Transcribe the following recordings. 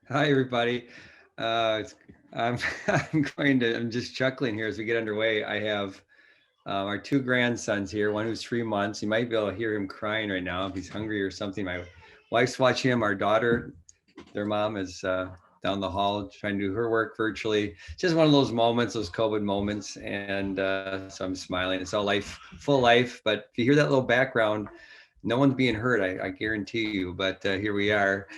Hi, everybody. I'm, I'm just chuckling here as we get underway. I have our two grandsons here, one who's 3 months. You might be able to hear him crying right now if he's hungry or something. My wife's watching him. Our daughter, their mom is down the hall trying to do her work virtually. Just one of those moments, those COVID moments. And so I'm smiling. It's all life, full life. But if you hear that little background, no one's being hurt, I guarantee you. But here we are.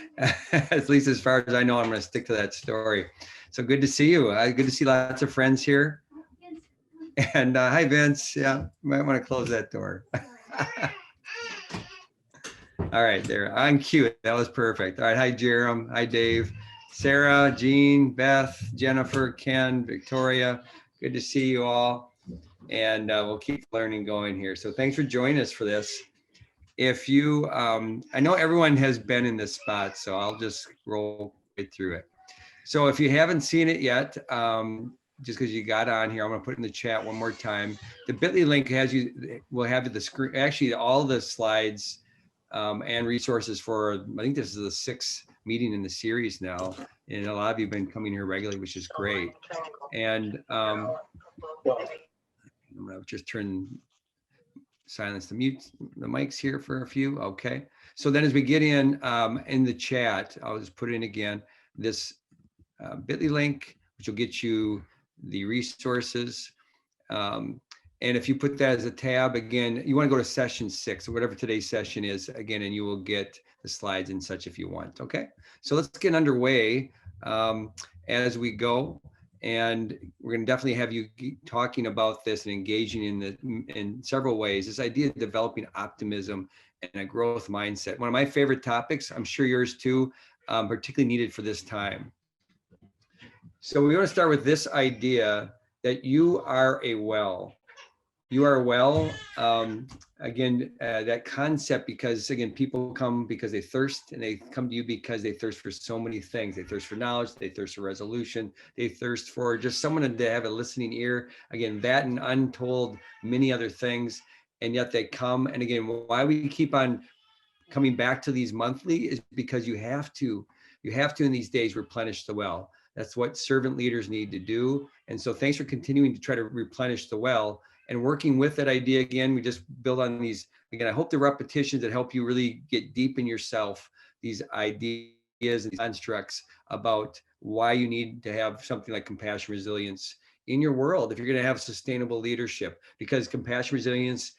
At least as far as I know, I'm going to stick to that story. So good to see you. Good to see lots of friends here. And hi, Vince. Yeah, you might want to close that door. All right, there. On cue. That was perfect. All right. Hi, Jerem. Hi, Dave. Sarah, Jean, Beth, Jennifer, Ken, Victoria. Good to see you all. And we'll keep learning going here. So thanks for joining us for this. If you, I know everyone has been in this spot, so I'll just roll right through it. So if you haven't seen it yet, just because you got on here, I'm going to put in the chat one more time. The Bitly link has you, will have the screen, actually all the slides and resources for, I think this is the sixth meeting in the series now. And a lot of you have been coming here regularly, which is great. And I'm going to just silence the mics here for a few. Okay. So then as we get in the chat, I'll just put in again, this Bitly link, which will get you the resources. And if you put that as a tab, again, you want to go to session 6 or whatever today's session is, again, and you will get the slides and such if you want. Okay. So let's get underway as we go. And we're going to definitely have you talking about this and engaging in several ways. This idea of developing optimism and a growth mindset. One of my favorite topics, I'm sure yours too, particularly needed for this time. So we want to start with this idea that you are a well. You are well. Again, that concept, because again, people come because they thirst, and they come to you because they thirst for so many things. They thirst for knowledge, they thirst for resolution, they thirst for just someone to have a listening ear. Again, that and untold many other things. And yet they come. And again, why we keep on coming back to these monthly is because you have to in these days replenish the well. That's what servant leaders need to do. And so thanks for continuing to try to replenish the well and working with that idea. Again, we just build on these. Again, I hope the repetitions that help you really get deep in yourself, these ideas and these constructs about why you need to have something like compassion resilience in your world if you're going to have sustainable leadership. Because compassion resilience,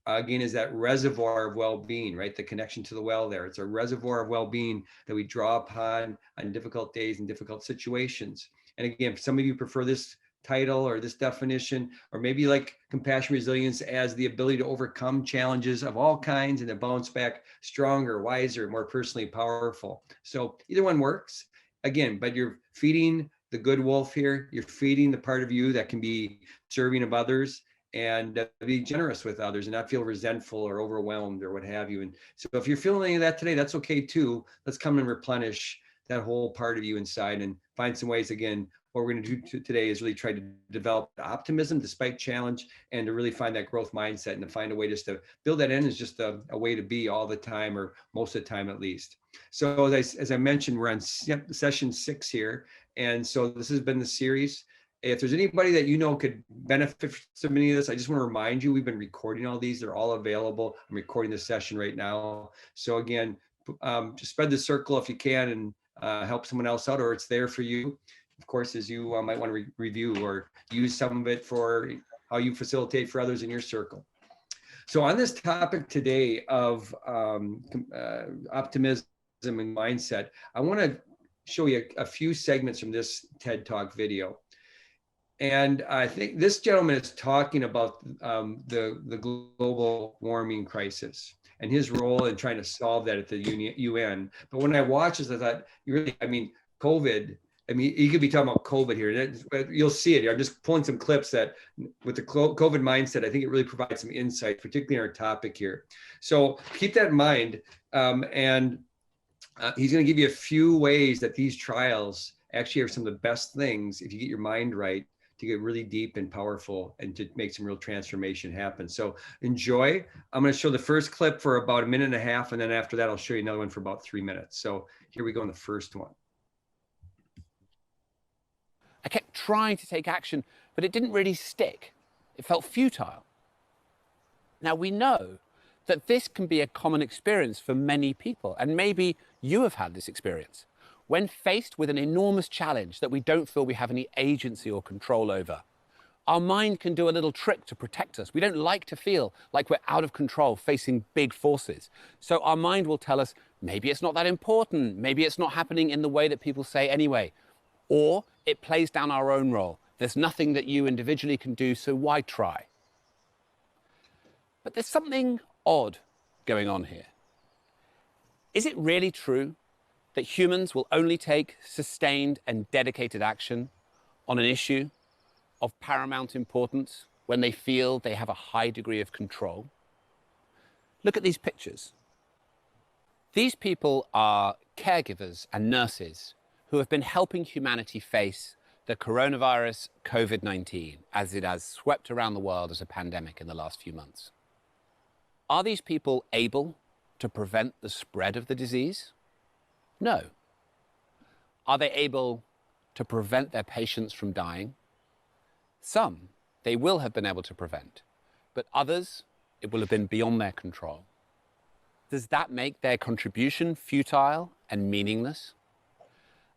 again, is that reservoir of well-being, right? The connection to the well there. It's a reservoir of well-being that we draw upon on difficult days and difficult situations. And again, some of you prefer this title or this definition, or maybe like compassion resilience as the ability to overcome challenges of all kinds and to bounce back stronger, wiser, more personally powerful. So either one works. Again, but you're feeding the good wolf here. You're feeding the part of you that can be serving of others and be generous with others and not feel resentful or overwhelmed or what have you. And so if you're feeling any of that today, that's okay too. Let's come and replenish that whole part of you inside and find some ways. Again, what we're going to do today is really try to develop optimism despite challenge, and to really find that growth mindset and to find a way just to build that in is just a way to be all the time, or most of the time at least. So as I mentioned, we're on session 6 here. And so this has been the series. If there's anybody that you know could benefit from any of this, I just want to remind you, we've been recording all these. They're all available. I'm recording this session right now. So again, just spread the circle if you can, and help someone else out, or it's there for you. Of course, as you might want to review or use some of it for how you facilitate for others in your circle. So on this topic today of optimism and mindset, I want to show you a few segments from this TED Talk video. And I think this gentleman is talking about the global warming crisis and his role in trying to solve that at the UN. But when I watched this, I thought, COVID, you could be talking about COVID here. You'll see it here. I'm just pulling some clips that with the COVID mindset, I think it really provides some insight, particularly in our topic here. So keep that in mind. He's going to give you a few ways that these trials actually are some of the best things if you get your mind right, to get really deep and powerful and to make some real transformation happen. So enjoy. I'm going to show the first clip for about 1.5 minutes, and then after that, I'll show you another one for about 3 minutes. So here we go in the first one. trying to take action, but it didn't really stick. It felt futile. Now, we know that this can be a common experience for many people, and maybe you have had this experience. When faced with an enormous challenge that we don't feel we have any agency or control over, our mind can do a little trick to protect us. We don't like to feel like we're out of control facing big forces. So our mind will tell us, maybe it's not that important, maybe it's not happening in the way that people say anyway. Or it plays down our own role. There's nothing that you individually can do, so why try? But there's something odd going on here. Is it really true that humans will only take sustained and dedicated action on an issue of paramount importance when they feel they have a high degree of control? Look at these pictures. These people are caregivers and nurses who have been helping humanity face the coronavirus COVID-19 as it has swept around the world as a pandemic in the last few months. Are these people able to prevent the spread of the disease? No. Are they able to prevent their patients from dying? Some they will have been able to prevent, but others it will have been beyond their control. Does that make their contribution futile and meaningless?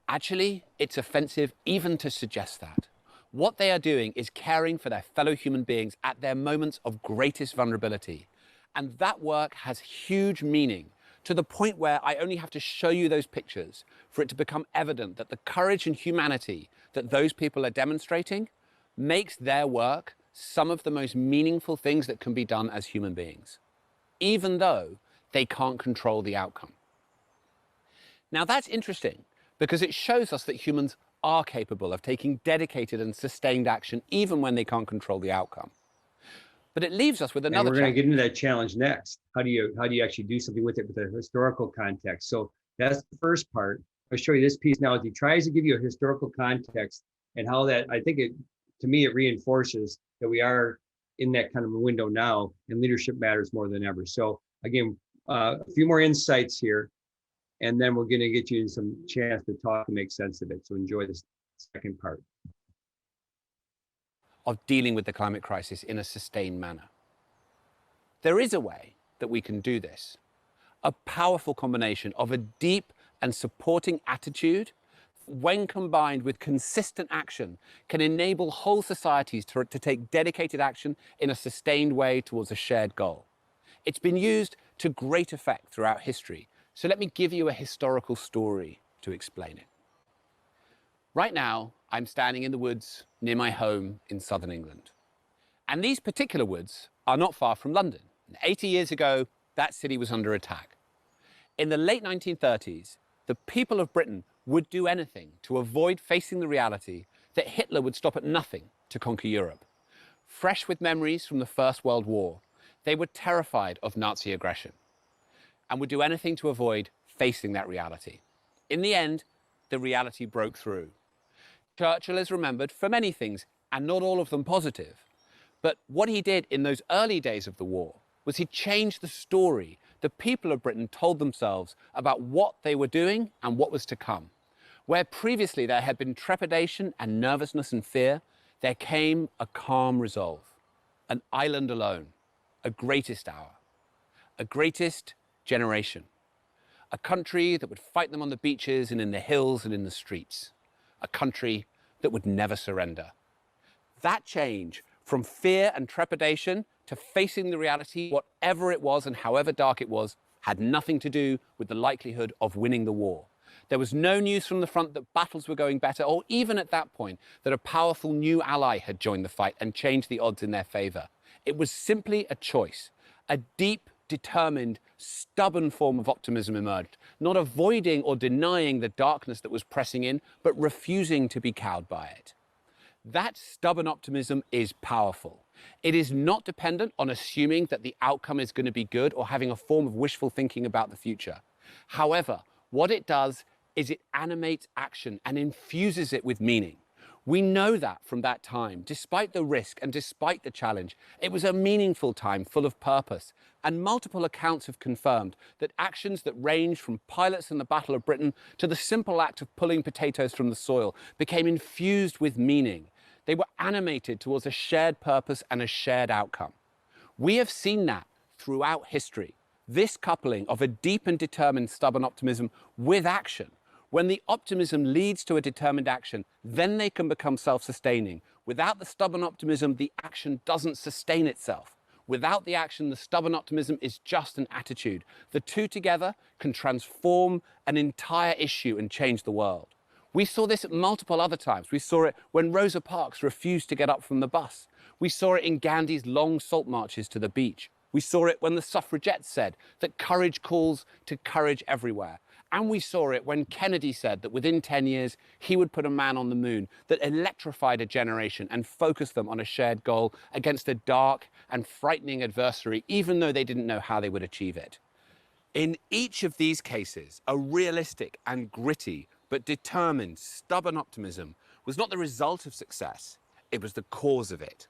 Actually, it's offensive even to suggest that. What they are doing is caring for their fellow human beings at their moments of greatest vulnerability. And that work has huge meaning, to the point where I only have to show you those pictures for it to become evident that the courage and humanity that those people are demonstrating makes their work some of the most meaningful things that can be done as human beings, even though they can't control the outcome. Now that's interesting because it shows us that humans are capable of taking dedicated and sustained action even when they can't control the outcome. But it leaves us with another challenge. We're going to get into that challenge next. How do you actually do something with it with a historical context? So that's the first part. I'll show you this piece now. He tries to give you a historical context and how that, I think to me, it reinforces that we are in that kind of a window now and leadership matters more than ever. So again, a few more insights here, and then we're going to get you some chance to talk and make sense of it. So enjoy this second part. Of dealing with the climate crisis in a sustained manner. There is a way that we can do this. A powerful combination of a deep and supporting attitude, when combined with consistent action, can enable whole societies to take dedicated action in a sustained way towards a shared goal. It's been used to great effect throughout history. So let me give you a historical story to explain it. Right now, I'm standing in the woods near my home in southern England. And these particular woods are not far from London. 80 years ago, that city was under attack. In the late 1930s, the people of Britain would do anything to avoid facing the reality that Hitler would stop at nothing to conquer Europe. Fresh with memories from the First World War, they were terrified of Nazi aggression and would do anything to avoid facing that reality. In the end, the reality broke through. Churchill is remembered for many things, and not all of them positive. But what he did in those early days of the war was he changed the story the people of Britain told themselves about what they were doing and what was to come. Where previously there had been trepidation and nervousness and fear, there came a calm resolve. An island alone, a greatest hour, a greatest generation. A country that would fight them on the beaches and in the hills and in the streets. A country that would never surrender. That change from fear and trepidation to facing the reality, whatever it was and however dark it was, had nothing to do with the likelihood of winning the war. There was no news from the front that battles were going better, or even at that point that a powerful new ally had joined the fight and changed the odds in their favor. It was simply a choice. A deep, determined, stubborn form of optimism emerged, not avoiding or denying the darkness that was pressing in, but refusing to be cowed by it. That stubborn optimism is powerful. It is not dependent on assuming that the outcome is going to be good or having a form of wishful thinking about the future. However, what it does is it animates action and infuses it with meaning. We know that from that time, despite the risk and despite the challenge, it was a meaningful time full of purpose. And multiple accounts have confirmed that actions that ranged from pilots in the Battle of Britain to the simple act of pulling potatoes from the soil became infused with meaning. They were animated towards a shared purpose and a shared outcome. We have seen that throughout history. This coupling of a deep and determined stubborn optimism with action. When the optimism leads to a determined action, then they can become self-sustaining. Without the stubborn optimism, the action doesn't sustain itself. Without the action, the stubborn optimism is just an attitude. The two together can transform an entire issue and change the world. We saw this at multiple other times. We saw it when Rosa Parks refused to get up from the bus. We saw it in Gandhi's long salt marches to the beach. We saw it when the suffragettes said that courage calls to courage everywhere. And we saw it when Kennedy said that within 10 years, he would put a man on the moon that electrified a generation and focused them on a shared goal against a dark and frightening adversary, even though they didn't know how they would achieve it. In each of these cases, a realistic and gritty but determined, stubborn optimism was not the result of success, it was the cause of it.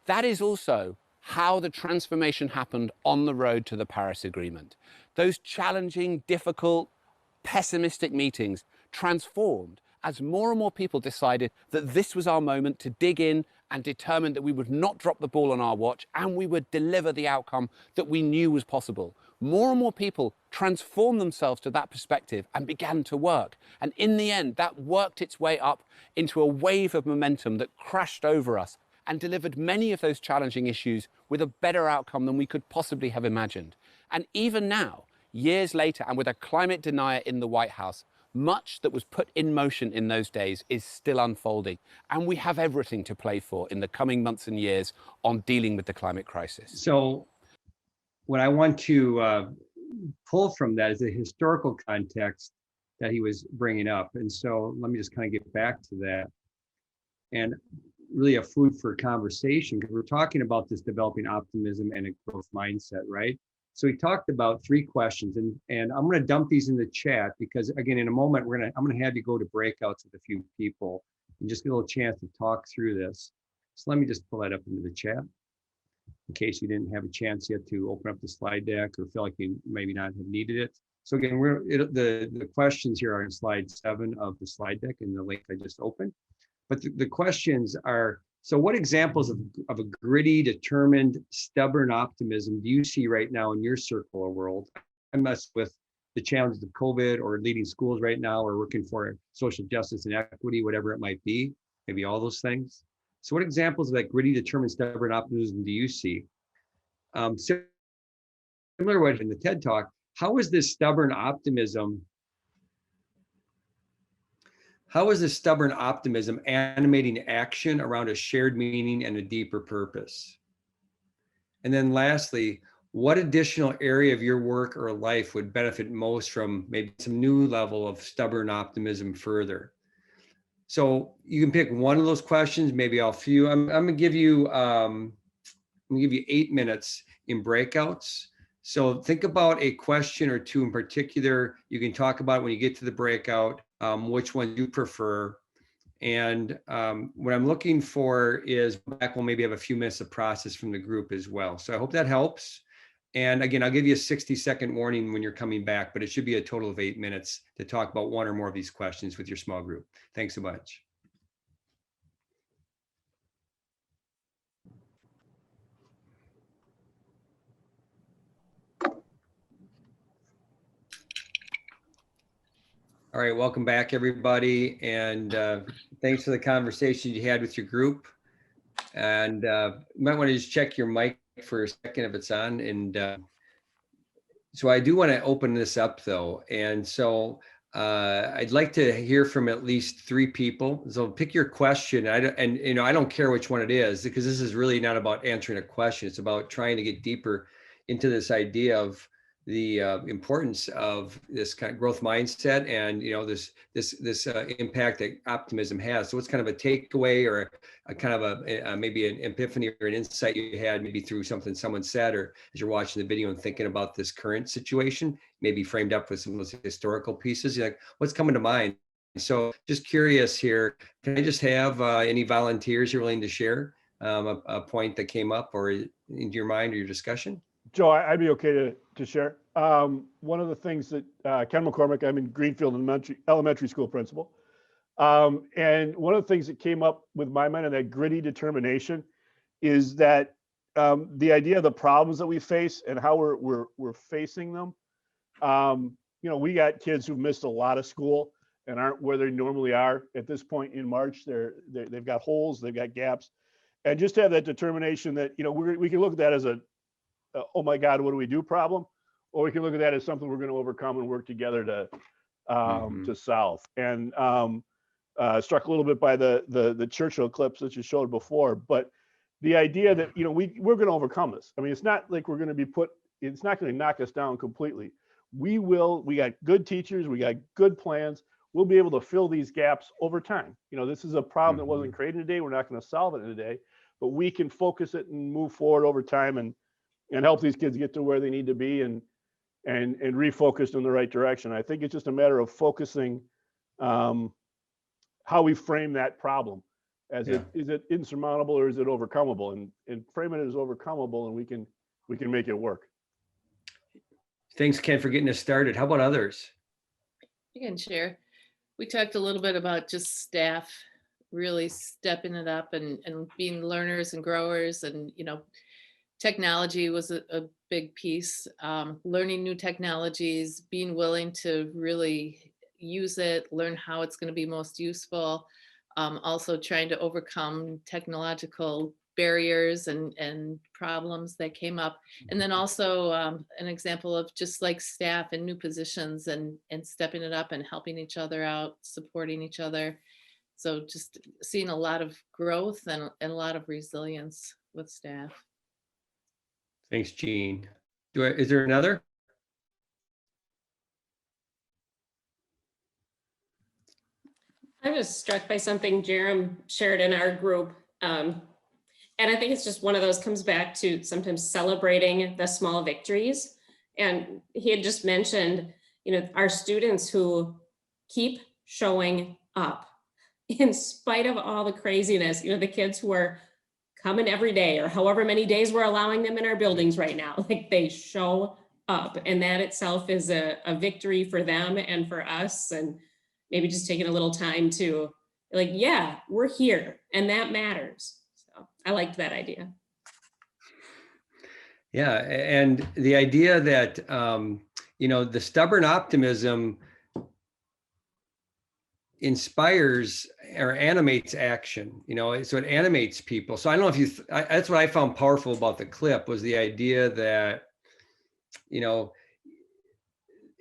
That is also how the transformation happened on the road to the Paris Agreement. Those challenging, difficult, pessimistic meetings transformed as more and more people decided that this was our moment to dig in and determine that we would not drop the ball on our watch and we would deliver the outcome that we knew was possible. More and more people transformed themselves to that perspective and began to work. And in the end, that worked its way up into a wave of momentum that crashed over us and delivered many of those challenging issues with a better outcome than we could possibly have imagined. And even now, years later, and with a climate denier in the White House, much that was put in motion in those days is still unfolding. And we have everything to play for in the coming months and years on dealing with the climate crisis. So what I want to pull from that is the historical context that he was bringing up. And so let me just kind of get back to that. And really a food for conversation, because we're talking about this developing optimism and a growth mindset, right? So he talked about 3 questions, and I'm going to dump these in the chat because, again, in a moment I'm going to have you go to breakouts with a few people and just get a little chance to talk through this. So let me just pull that up into the chat in case you didn't have a chance yet to open up the slide deck or feel like you maybe not have needed it. So again, the questions here are in slide 7 of the slide deck in the link I just opened. But the questions are, so what examples of a gritty, determined, stubborn optimism do you see right now in your circle or world? I mess with the challenges of COVID or leading schools right now or working for social justice and equity, whatever it might be, maybe all those things. So what examples of that gritty, determined, stubborn optimism do you see? Similar to what in the TED Talk, how is this stubborn optimism animating action around a shared meaning and a deeper purpose? And then lastly, what additional area of your work or life would benefit most from maybe some new level of stubborn optimism further? So you can pick one of those questions, maybe a few. I'm gonna give you 8 minutes in breakouts. So think about a question or two in particular. You can talk about it when you get to the breakout, which one you prefer. And what I'm looking for is back, we'll maybe have a few minutes of process from the group as well. So I hope that helps. And again, I'll give you a 60-second warning when you're coming back, but it should be a total of 8 minutes to talk about one or more of these questions with your small group. Thanks so much. All right, welcome back, everybody. And thanks for the conversation you had with your group. And you might want to just check your mic for a second if it's on. And so I do want to open this up though. And so I'd like to hear from at least 3 people. So pick your question. And you know, I don't care which one it is, because this is really not about answering a question. It's about trying to get deeper into this idea of the importance of this kind of growth mindset and, you know, this impact that optimism has. So what's kind of a takeaway or a kind of a maybe an epiphany or an insight you had maybe through something someone said, or as you're watching the video and thinking about this current situation, maybe framed up with some of those historical pieces, you're like, what's coming to mind So just curious here, can I just have any volunteers you're willing to share a point that came up or into your mind or your discussion? Joe, I'd be okay to share. One of the things that Ken McCormick, I'm in Greenfield Elementary School principal. And one of the things that came up with my mind and that gritty determination is that the idea of the problems that we face and how we're facing them. We got kids who've missed a lot of school and aren't where they normally are at this point in March. They've got holes, they've got gaps, and just have that determination that we can look at that as a oh my God, what do we do problem, or we can look at that as something we're going to overcome and work together to solve. And struck a little bit by the Churchill clips that you showed before, but the idea that we're going to overcome this. I mean, it's not like we're going to be it's not going to knock us down completely. We got good teachers, we got good plans. We'll be able to fill these gaps over time. This is a problem that wasn't created today. We're not going to solve it in a day, but we can focus it and move forward over time and help these kids get to where they need to be and refocused in the right direction. I think it's just a matter of focusing how we frame that problem. Is it insurmountable or is it overcomable? And frame it as overcomable, and we can make it work. Thanks, Ken, for getting us started. How about others? I can share. We talked a little bit about just staff really stepping it up and being learners and growers, and technology was a big piece. Learning new technologies, being willing to really use it, learn how it's going to be most useful. Also trying to overcome technological barriers and problems that came up. And then also an example of just like staff and new positions and stepping it up and helping each other out, supporting each other. So just seeing a lot of growth and a lot of resilience with staff. Thanks, Jean. Is there another? I was struck by something Jerem shared in our group. And I think it's just one of those, comes back to sometimes celebrating the small victories. And he had just mentioned, our students who keep showing up in spite of all the craziness, the kids who are coming every day or however many days we're allowing them in our buildings right now, like they show up, and that itself is a victory for them and for us. And maybe just taking a little time to yeah, we're here and that matters. So I liked that idea. Yeah, and the idea that, the stubborn optimism inspires or animates action, so it animates people. So I don't know if that's what I found powerful about the clip, was the idea that,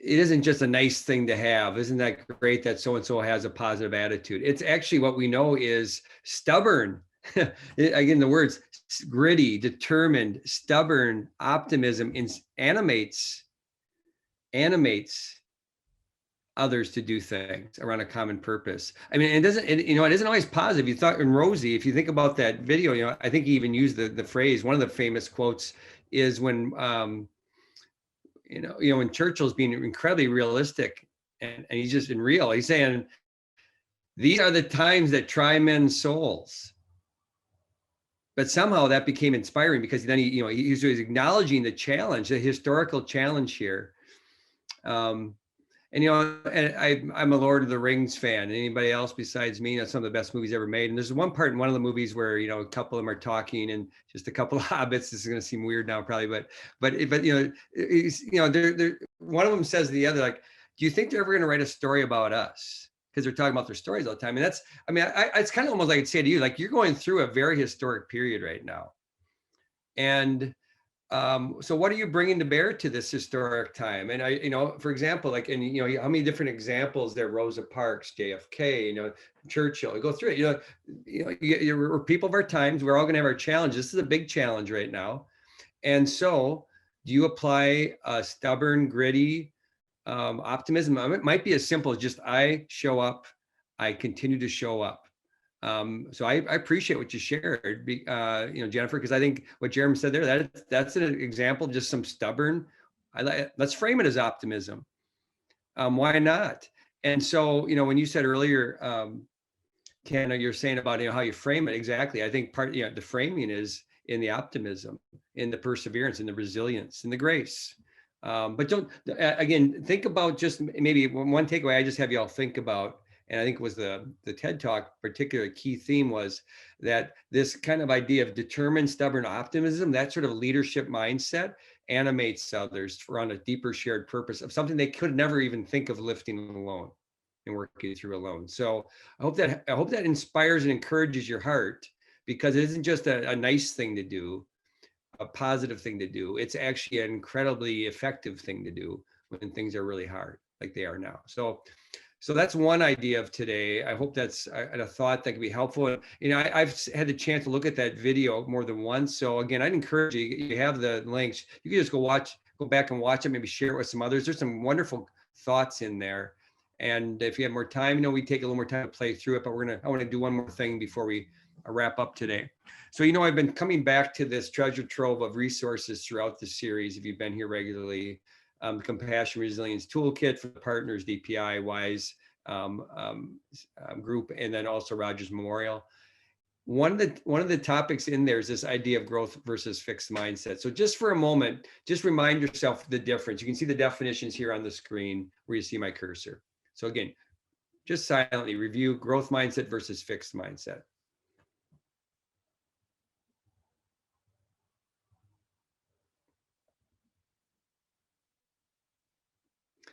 it isn't just a nice thing to have. Isn't that great that so-and-so has a positive attitude? It's actually what we know is stubborn. Again, the words gritty, determined, stubborn, optimism animates others to do things around a common purpose. I mean, it isn't always positive. You thought in Rosie, if you think about that video, I think he even used the phrase, one of the famous quotes is when, when Churchill's being incredibly realistic and he's just in real, he's saying, these are the times that try men's souls. But somehow that became inspiring because then he was acknowledging the challenge, the historical challenge here. And I'm a Lord of the Rings fan. Anybody else besides me? Some of the best movies ever made. And there's one part in one of the movies where a couple of them are talking, and just a couple of hobbits. This is going to seem weird now, probably, but they're one of them says to the other, like, "Do you think they're ever going to write a story about us?" Because they're talking about their stories all the time. And it's kind of almost like I'd say to you, like, you're going through a very historic period right now, and so what are you bringing to bear to this historic time? And for example, like, and how many different examples there, Rosa Parks, JFK, Churchill, you go through it, we're people of our times. We're all going to have our challenges. This is a big challenge right now. And so do you apply a stubborn, gritty optimism? It might be as simple as just, I show up, I continue to show up. So I appreciate what you shared, Jennifer, because I think what Jeremy said there, that's an example of just some stubborn, let's frame it as optimism. Why not? And so, when you said earlier, Ken, you're saying about, how you frame it, exactly. I think the framing is in the optimism, in the perseverance, in the resilience, in the grace. But don't, again, think about just maybe one takeaway I just have you all think about, and I think it was the TED Talk particular key theme was that this kind of idea of determined, stubborn optimism, that sort of leadership mindset animates others around a deeper shared purpose of something they could never even think of lifting alone and working through alone. So I hope that inspires and encourages your heart, because it isn't just a nice thing to do, a positive thing to do. It's actually an incredibly effective thing to do when things are really hard, like they are now. So that's one idea of today. I hope that's a thought that can be helpful. And, I've had the chance to look at that video more than once. So again, I'd encourage you, you have the links. You can just go back and watch it, maybe share it with some others. There's some wonderful thoughts in there. And if you have more time, we take a little more time to play through it, but I want to do one more thing before we wrap up today. So, I've been coming back to this treasure trove of resources throughout the series, if you've been here regularly. The Compassion Resilience Toolkit for the partners, DPI, WISE group, and then also Rogers Memorial. One of the topics in there is this idea of growth versus fixed mindset. So just for a moment, just remind yourself the difference. You can see the definitions here on the screen where you see my cursor. So again, just silently review growth mindset versus fixed mindset.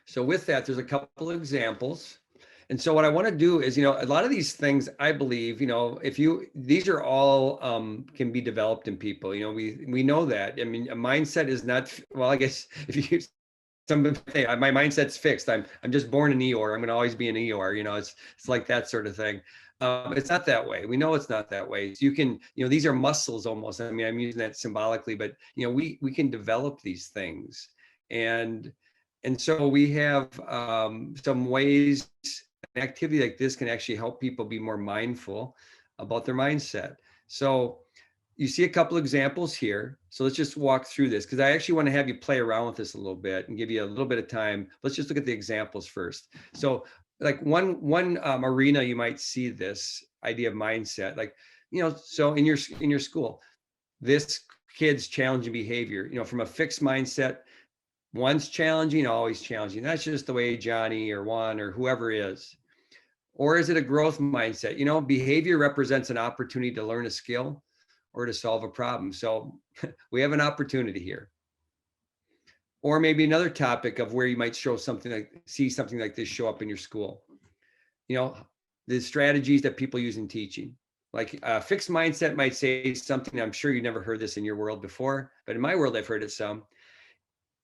So with that, there's a couple of examples. And so what I want to do is, a lot of these things, I believe, these are all can be developed in people. We know that. I mean, a mindset is not, well, I guess if you say my mindset's fixed, I'm just born an Eeyore, I'm going to always be an Eeyore. It's like that sort of thing. It's not that way. We know it's not that way. So you can, these are muscles almost. I mean, I'm using that symbolically, but we can develop these things, and so we have some ways. An activity like this can actually help people be more mindful about their mindset. So you see a couple examples here. So let's just walk through this, because I actually want to have you play around with this a little bit and give you a little bit of time. Let's just look at the examples first. So like one arena, you might see this idea of mindset, like, so in your school, this kid's challenging behavior, from a fixed mindset, one's challenging, always challenging. That's just the way Johnny or Juan or whoever is. Or is it a growth mindset? Behavior represents an opportunity to learn a skill or to solve a problem. So we have an opportunity here. Or maybe another topic of where you might see something like this show up in your school. The strategies that people use in teaching. Like a fixed mindset might say something, I'm sure you never heard this in your world before, but in my world, I've heard it some.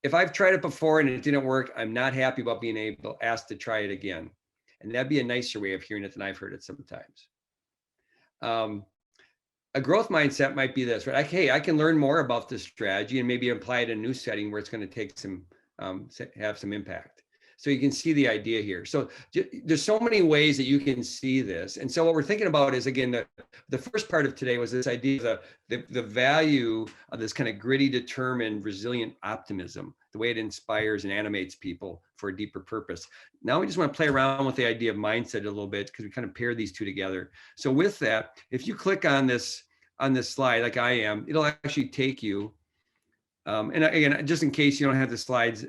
If I've tried it before and it didn't work, I'm not happy about being asked to try it again. And that'd be a nicer way of hearing it than I've heard it sometimes. A growth mindset might be this, right? Like, hey, I can learn more about this strategy and maybe apply it in a new setting where it's going to take have some impact. So you can see the idea here. So there's so many ways that you can see this. And so what we're thinking about is, again, the first part of today was this idea of the value of this kind of gritty, determined, resilient optimism, the way it inspires and animates people for a deeper purpose. Now we just want to play around with the idea of mindset a little bit, because we kind of pair these two together. So with that, if you click on this slide, like I am, it'll actually take you. And again, just in case you don't have the slides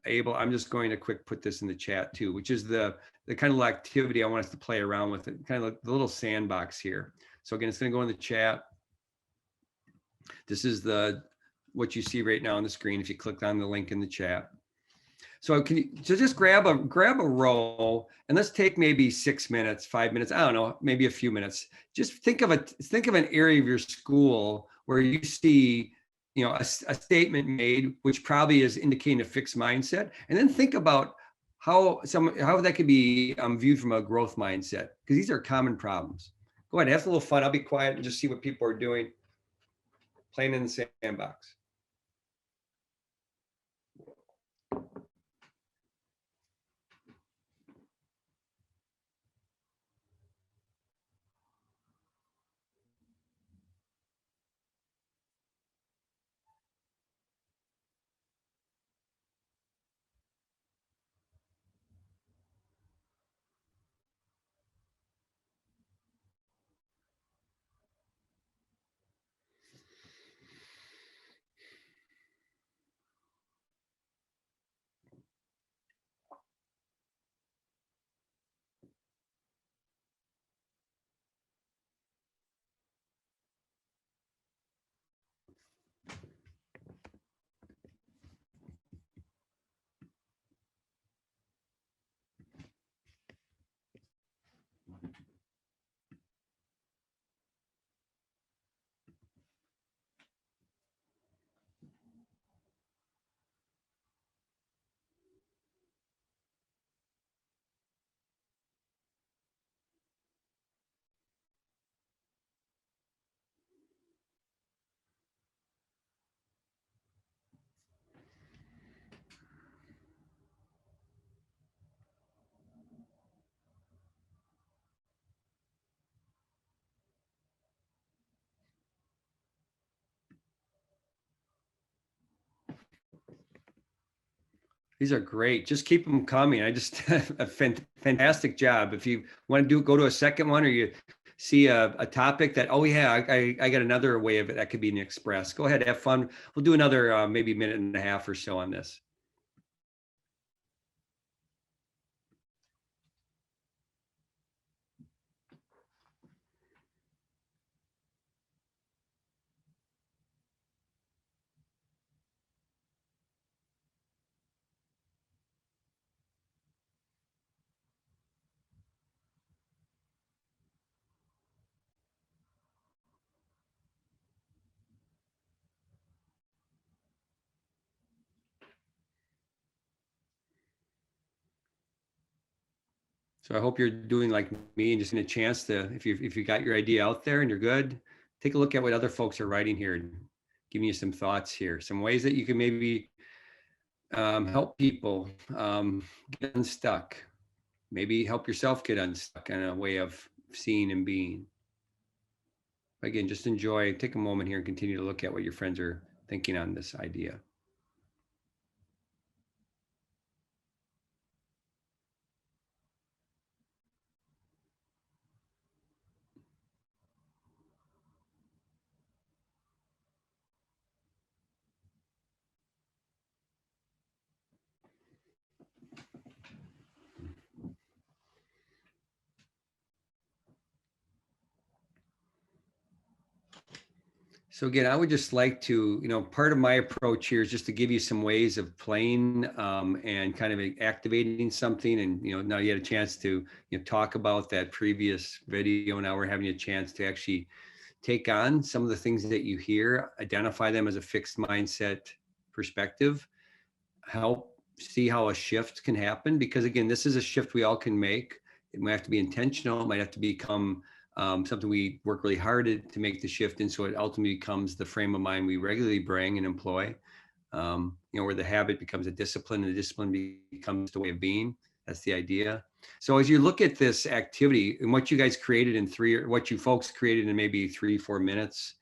able, I'm just going to put this in the chat too, which is the kind of activity I want us to play around with, it, kind of like the little sandbox here. So again, it's going to go in the chat. This is what you see right now on the screen if you click on the link in the chat. So just grab a row, and let's take maybe 6 minutes, 5 minutes, I don't know, maybe a few minutes. Just think of an area of your school where you see a statement made, which probably is indicating a fixed mindset, and then think about how that could be viewed from a growth mindset, because these are common problems. Go ahead, have a little fun. I'll be quiet and just see what people are doing, playing in the sandbox. These are great. Just keep them coming. I just a fantastic job. If you want to go to a second one, or you see a topic that, oh yeah, I got another way of it that could be an express. Go ahead, have fun. We'll do another maybe minute and a half or so on this. So I hope you're doing like me and just in a chance to, if you got your idea out there and you're good, take a look at what other folks are writing here and giving you some thoughts here, some ways that you can maybe help people get unstuck, maybe help yourself get unstuck in a way of seeing and being. Again, just enjoy, take a moment here and continue to look at what your friends are thinking on this idea. So again, I would just like to, part of my approach here is just to give you some ways of playing and kind of activating something. And, now you had a chance to, talk about that previous video. Now we're having a chance to actually take on some of the things that you hear, identify them as a fixed mindset perspective, help see how a shift can happen. Because again, this is a shift we all can make. It might have to be intentional. It might have to become something we work really hard to make the shift in, so it ultimately becomes the frame of mind we regularly bring and employ. Where the habit becomes a discipline and the discipline becomes the way of being. That's the idea. So as you look at this activity and what you guys created in what you folks created in maybe 3-4 minutes,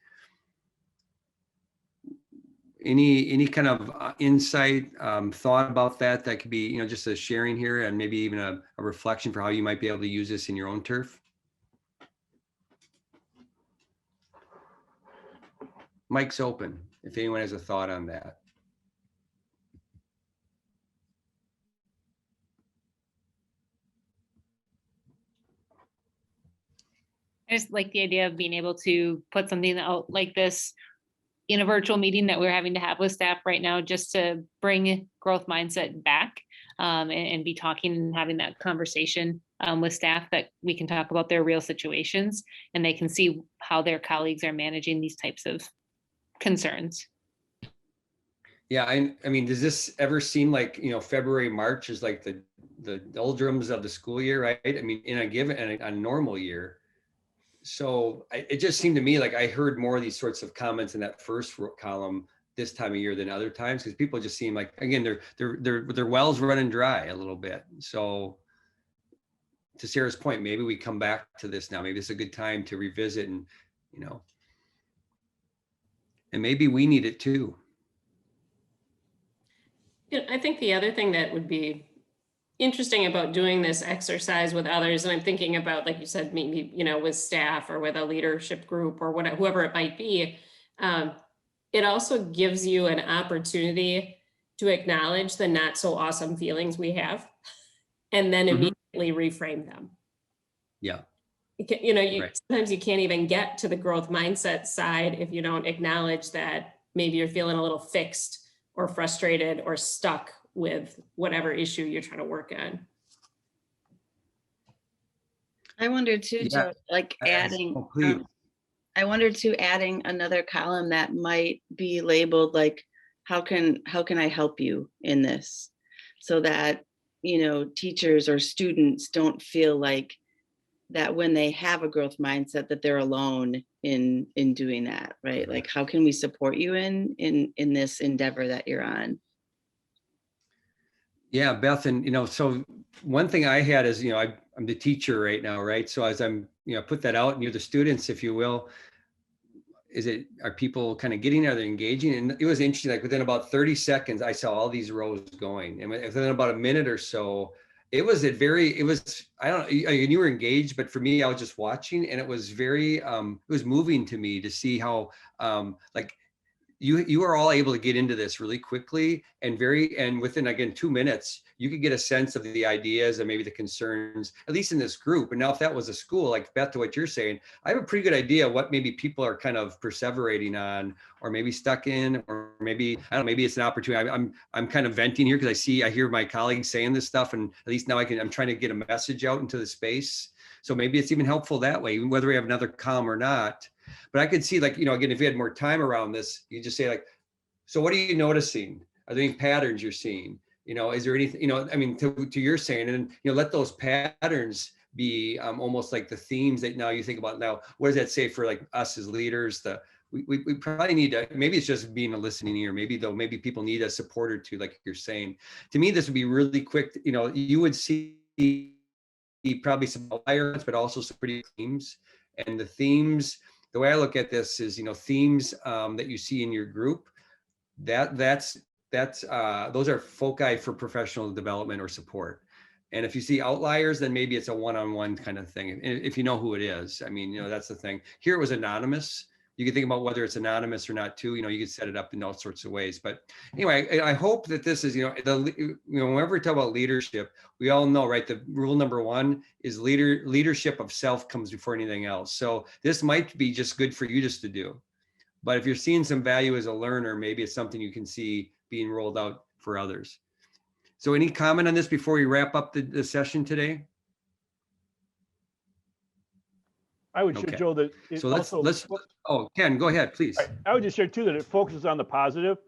any kind of insight, thought about that could be, just a sharing here and maybe even a reflection for how you might be able to use this in your own turf? Mic's open if anyone has a thought on that. I just like the idea of being able to put something out like this in a virtual meeting that we're having to have with staff right now, just to bring growth mindset back and be talking and having that conversation with staff, that we can talk about their real situations and they can see how their colleagues are managing these types of concerns. Yeah, I mean, does this ever seem like, February, March is like the doldrums of the school year, right? I mean, in a normal year. So it just seemed to me like I heard more of these sorts of comments in that first column this time of year than other times, because people just seem like, again, their wells running dry a little bit. So to Sarah's point, maybe we come back to this now. Maybe it's a good time to revisit and maybe we need it too. Yeah, I think the other thing that would be interesting about doing this exercise with others, and I'm thinking about, like you said, maybe, with staff or with a leadership group or whatever, whoever it might be, it also gives you an opportunity to acknowledge the not so awesome feelings we have and then immediately reframe them. Yeah. Right. Sometimes you can't even get to the growth mindset side if you don't acknowledge that maybe you're feeling a little fixed or frustrated or stuck with whatever issue you're trying to work on. I wonder too, Yeah. Joe, like adding, please. I wonder too, adding another column that might be labeled like, how can I help you in this? So that, teachers or students don't feel like that when they have a growth mindset that they're alone in doing that, right? Like, how can we support you in this endeavor that you're on? Yeah, Beth, and so one thing I had is, I'm the teacher right now, right? So as I'm, put that out and you're the students, if you will, are people kind of getting, are they engaging? And it was interesting, like within about 30 seconds, I saw all these rows going. And within about a minute or so, it was, I don't know, you were engaged, but for me, I was just watching, and it was very, it was moving to me to see how, like, you are all able to get into this really quickly and within, again, 2 minutes, you could get a sense of the ideas and maybe the concerns, at least in this group. And now if that was a school, like Beth, to what you're saying, I have a pretty good idea what maybe people are kind of perseverating on, or maybe stuck in, or maybe, I don't know, maybe it's an opportunity. I'm kind of venting here because I hear my colleagues saying this stuff, and at least now I'm trying to get a message out into the space. So maybe it's even helpful that way, whether we have another column or not. But I could see, like, again, if you had more time around this, you just say, like, so what are you noticing? Are there any patterns you're seeing? Is there anything, I mean, to your saying, and, let those patterns be almost like the themes that now you think about now. What does that say for like us as leaders? We probably need to, maybe it's just being a listening ear. Maybe people need a support or two, like you're saying. To me, this would be really quick. You would see probably some outliers, but also some pretty themes. And the themes, the way I look at this is, themes that you see in your group, those are foci for professional development or support. And if you see outliers, then maybe it's a one-on-one kind of thing. If you know who it is, I mean, that's the thing. Here it was anonymous. You can think about whether it's anonymous or not too. You could set it up in all sorts of ways. But anyway, I hope that this is, whenever we talk about leadership, we all know, right? The rule number one is leadership of self comes before anything else. So this might be just good for you just to do. But if you're seeing some value as a learner, maybe it's something you can see being rolled out for others. So any comment on this before we wrap up the session today? I would share, Okay. Joe, that it So let's, Ken, go ahead, please. I would just share too that it focuses on the positive.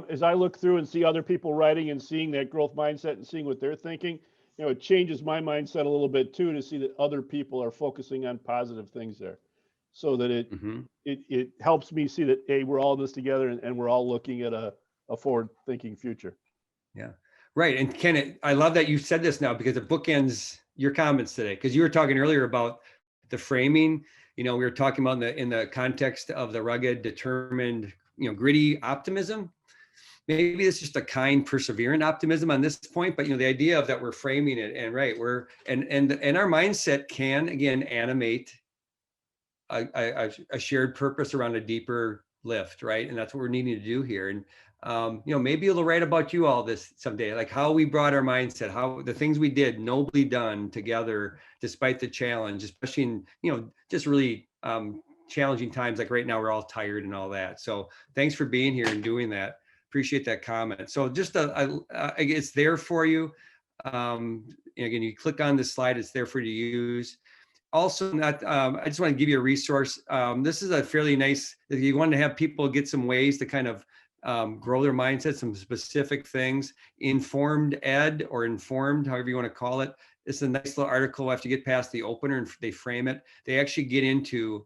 As I look through and see other people writing and seeing that growth mindset and seeing what they're thinking, it changes my mindset a little bit too, to see that other people are focusing on positive things there, so that it helps me see that, hey, we're all in this together, and we're all looking at a forward-thinking future. Yeah, right. And Ken, I love that you said this now, because it bookends your comments today, because you were talking earlier about the framing. We were talking about in the context of the rugged, determined, gritty optimism. Maybe it's just a kind, perseverant optimism on this point, but the idea of that we're framing it, and right, and our mindset can again animate a shared purpose around a deeper lift, right? And that's what we're needing to do here. And maybe it'll write about you all this someday, like how we brought our mindset, how the things we did nobly done together despite the challenge, especially in just really challenging times, like right now we're all tired and all that. So thanks for being here and doing that. Appreciate that comment. So just it's there for you. Again, you click on this slide, it's there for you to use. Also, I just want to give you a resource. This is a fairly nice, if you want to have people get some ways to kind of grow their mindset, some specific things, informed ed or informed, however you want to call it. It's a nice little article. After you get past the opener and they frame it, they actually get into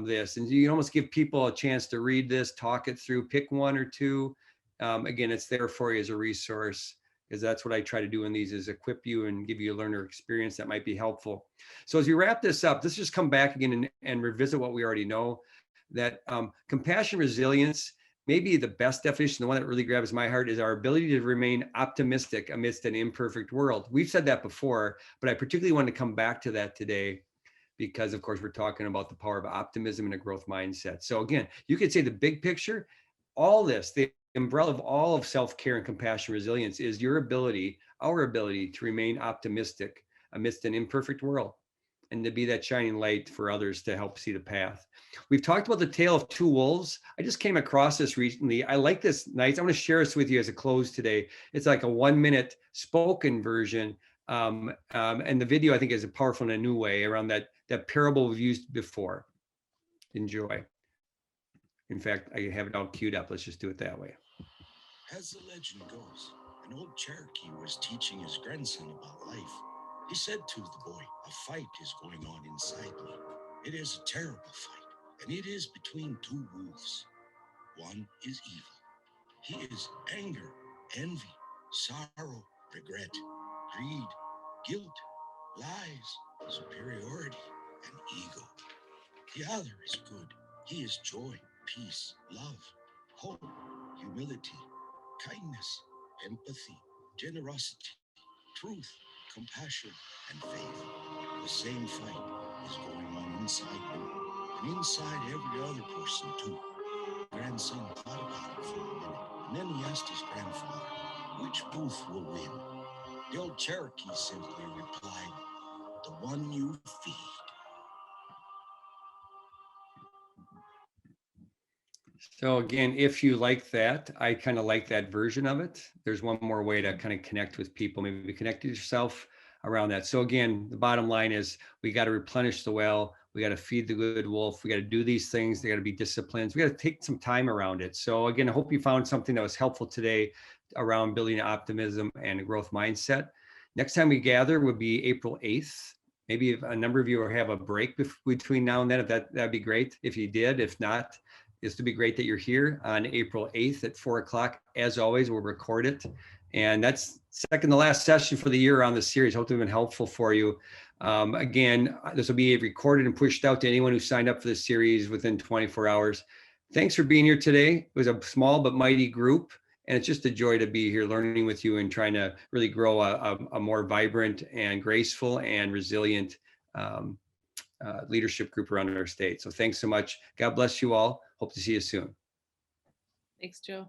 this, and you almost give people a chance to read this, talk it through, pick one or two. Again, it's there for you as a resource, because that's what I try to do in these, is equip you and give you a learner experience that might be helpful. So as we wrap this up, let's just come back again and revisit what we already know, that compassion resilience, maybe the best definition, the one that really grabs my heart, is our ability to remain optimistic amidst an imperfect world. We've said that before, but I particularly want to come back to that today, because of course we're talking about the power of optimism and a growth mindset. So again, you could say the big picture, all this, the umbrella of all of self-care and compassion resilience is our ability to remain optimistic amidst an imperfect world, and to be that shining light for others to help see the path. We've talked about the tale of two wolves. I just came across this recently. I like this nice. I'm going to share this with you as a close today. It's like a 1-minute spoken version. And the video, I think, is powerful in a new way around that parable we've used before. Enjoy. In fact, I have it all queued up. Let's just do it that way. As the legend goes, an old Cherokee was teaching his grandson about life. He said to the boy, "A fight is going on inside me. It is a terrible fight, and it is between two wolves. One is evil. He is anger, envy, sorrow, regret, greed, guilt, lies, superiority, and ego. The other is good, He is joy, peace, love, hope, humility, kindness, empathy, generosity, truth, compassion, and faith. The same fight is going on inside him and inside every other person too. Grandson thought about it for a minute, and then he asked his grandfather, which booth will win? The old Cherokee simply replied, the one you feed. So again, if you like that, I kind of like that version of it. There's one more way to kind of connect with people, maybe connect yourself around that. So again, the bottom line is we got to replenish the well. We got to feed the good wolf. We got to do these things. They got to be disciplines. We got to take some time around it. So again, I hope you found something that was helpful today around building optimism and a growth mindset. Next time we gather would be April 8th. Maybe if a number of you have a break between now and then, if that'd be great. If you did, if not, it's to be great that you're here on April 8th at 4 o'clock. As always, we'll record it. And that's second to last session for the year on the series. Hopefully it's been helpful for you. Again, this will be recorded and pushed out to anyone who signed up for the series within 24 hours. Thanks for being here today. It was a small but mighty group. And it's just a joy to be here learning with you and trying to really grow a more vibrant and graceful and resilient leadership group around our state. So thanks so much. God bless you all. Hope to see you soon. Thanks, Joe.